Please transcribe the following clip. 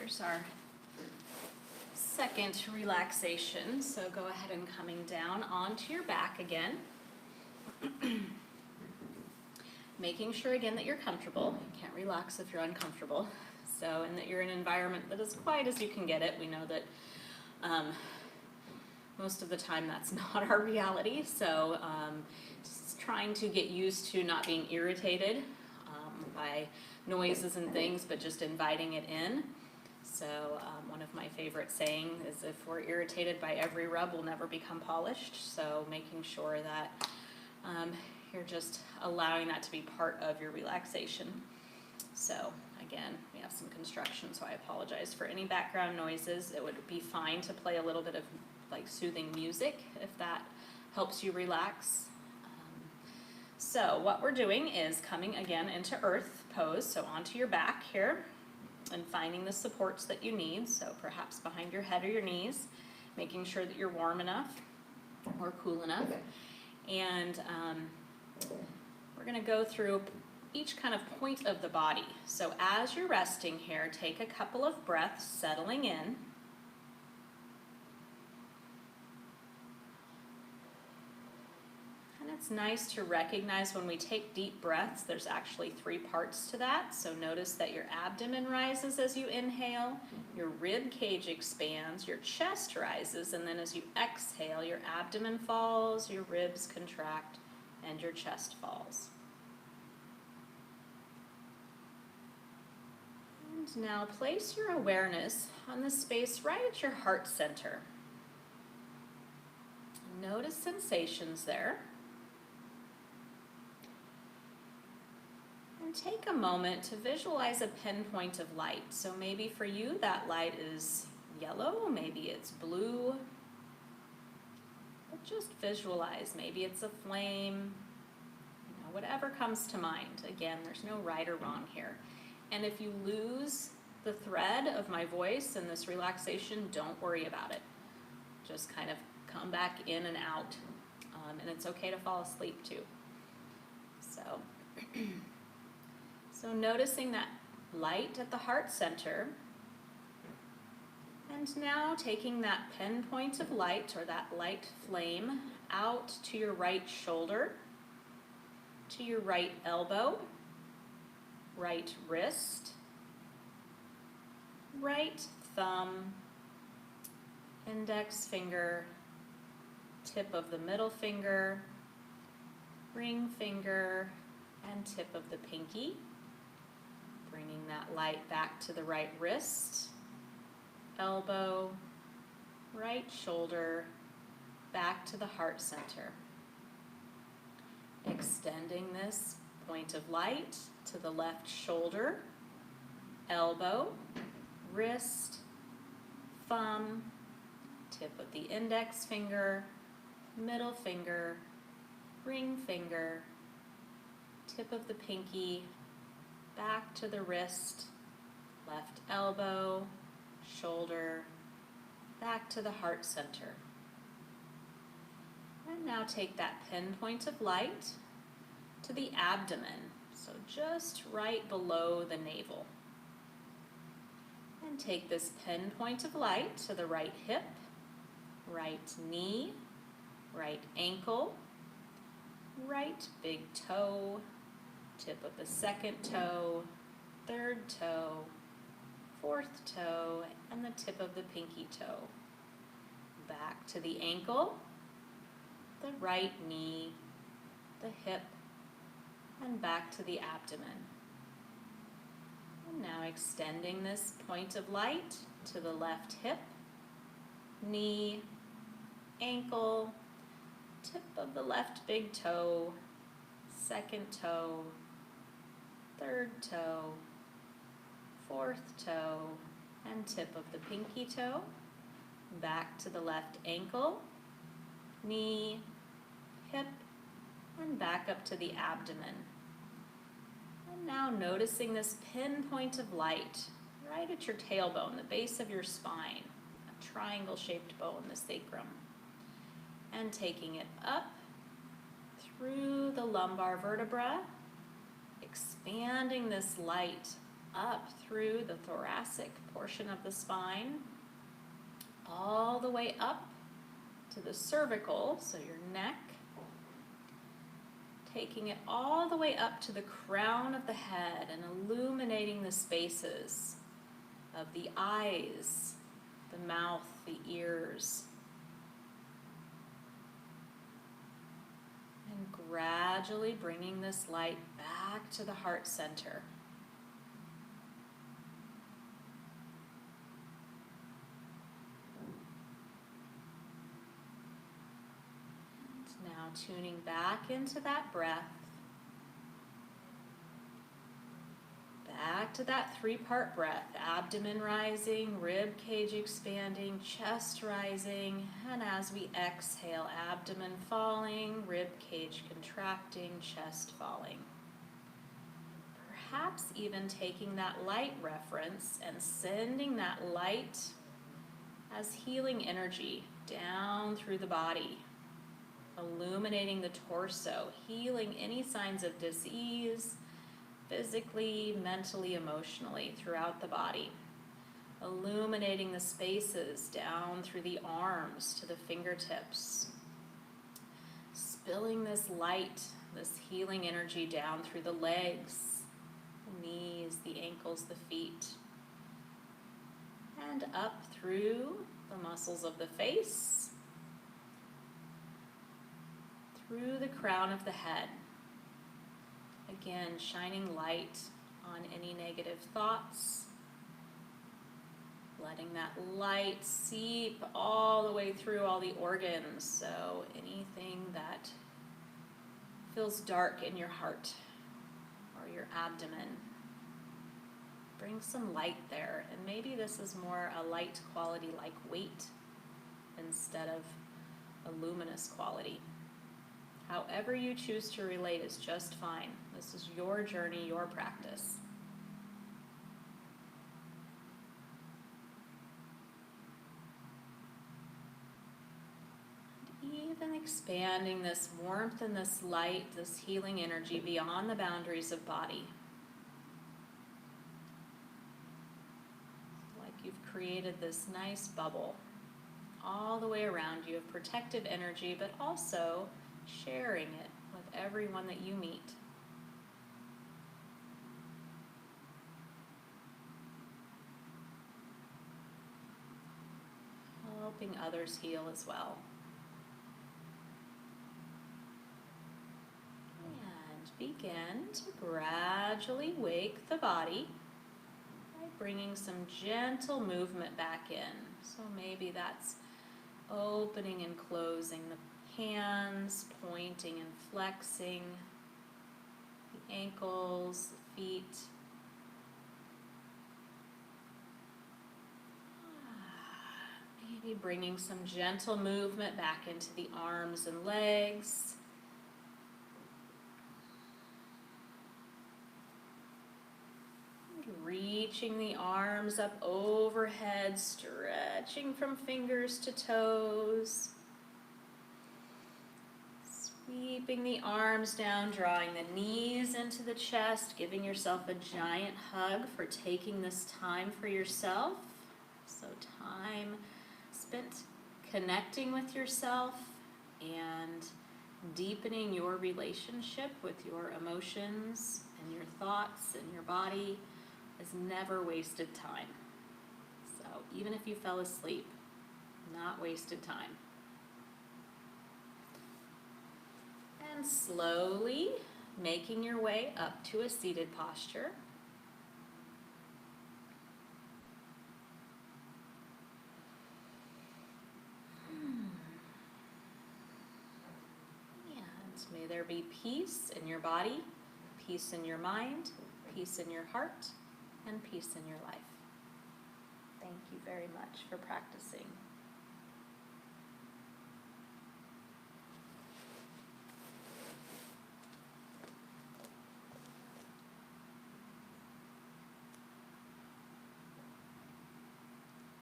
Here's our second relaxation. So go ahead and coming down onto your back again. Making sure again that you're comfortable. You can't relax if you're uncomfortable. So, and that you're in an environment that is quiet as you can get it. We know that most of the time that's not our reality. So just trying to get used to not being irritated by noises and things, but just inviting it in. So one of my favorite sayings is, if we're irritated by every rub, we'll never become polished. So making sure that you're just allowing that to be part of your relaxation. So again, we have some construction, so I apologize for any background noises. It would be fine to play a little bit of like soothing music if that helps you relax. So what we're doing is coming again into earth pose, so onto your back here, and finding the supports that you need, so perhaps behind your head or your knees, making sure that you're warm enough or cool enough. And we're going to go through each kind of point of the body. So as you're resting here, take a couple of breaths, settling in. And it's nice to recognize when we take deep breaths, there's actually 3 parts to that. So notice that your abdomen rises as you inhale, your rib cage expands, your chest rises, and then as you exhale, your abdomen falls, your ribs contract, and your chest falls. And now place your awareness on the space right at your heart center. Notice sensations there. And take a moment to visualize a pinpoint of light. So maybe for you that light is yellow, maybe it's blue. But just visualize. Maybe it's a flame, whatever comes to mind. Again, there's no right or wrong here. And if you lose the thread of my voice in this relaxation, don't worry about it. Just kind of come back in and out. And it's okay to fall asleep too. So noticing that light at the heart center. And now taking that pinpoint of light, or that light flame, out to your right shoulder, to your right elbow, right wrist, right thumb, index finger, tip of the middle finger, ring finger, and tip of the pinky. Bringing that light back to the right wrist, elbow, right shoulder, back to the heart center. Extending this point of light to the left shoulder, elbow, wrist, thumb, tip of the index finger, middle finger, ring finger, tip of the pinky, back to the wrist, left elbow, shoulder, back to the heart center. And now take that pinpoint of light to the abdomen, so just right below the navel. And take this pinpoint of light to the right hip, right knee, right ankle, right big toe, tip of the second toe, third toe, fourth toe, and the tip of the pinky toe. Back to the ankle, the right knee, the hip, and back to the abdomen. And now extending this point of light to the left hip, knee, ankle, tip of the left big toe, second toe, third toe, fourth toe, and tip of the pinky toe, back to the left ankle, knee, hip, and back up to the abdomen. And now noticing this pinpoint of light right at your tailbone, the base of your spine, a triangle-shaped bone, the sacrum, and taking it up through the lumbar vertebra, expanding this light up through the thoracic portion of the spine, all the way up to the cervical, so your neck, taking it all the way up to the crown of the head and illuminating the spaces of the eyes, the mouth, the ears. And gradually bringing this light back to the heart center. And now tuning back into that breath. Back to that three-part breath, abdomen rising, rib cage expanding, chest rising, and as we exhale, abdomen falling, rib cage contracting, chest falling. Perhaps even taking that light reference and sending that light as healing energy down through the body, illuminating the torso, healing any signs of disease, physically, mentally, emotionally, throughout the body. Illuminating the spaces down through the arms to the fingertips. Spilling this light, this healing energy down through the legs, the knees, the ankles, the feet. And up through the muscles of the face, through the crown of the head. Again, shining light on any negative thoughts, letting that light seep all the way through all the organs, so anything that feels dark in your heart or your abdomen, bring some light there. And maybe this is more a light quality like weight instead of a luminous quality. However you choose to relate is just fine. This is your journey, your practice. And even expanding this warmth and this light, this healing energy beyond the boundaries of body. Like you've created this nice bubble all the way around you of protective energy, but also sharing it with everyone that you meet. Helping others heal as well. And begin to gradually wake the body by bringing some gentle movement back in. So maybe that's opening and closing the hands, pointing and flexing, the ankles, the feet. Maybe bringing some gentle movement back into the arms and legs. And reaching the arms up overhead, stretching from fingers to toes. Sweeping the arms down, drawing the knees into the chest, giving yourself a giant hug for taking this time for yourself. So time spent connecting with yourself and deepening your relationship with your emotions and your thoughts and your body is never wasted time. So even if you fell asleep, not wasted time. And slowly making your way up to a seated posture. And may there be peace in your body, peace in your mind, peace in your heart, and peace in your life. Thank you very much for practicing.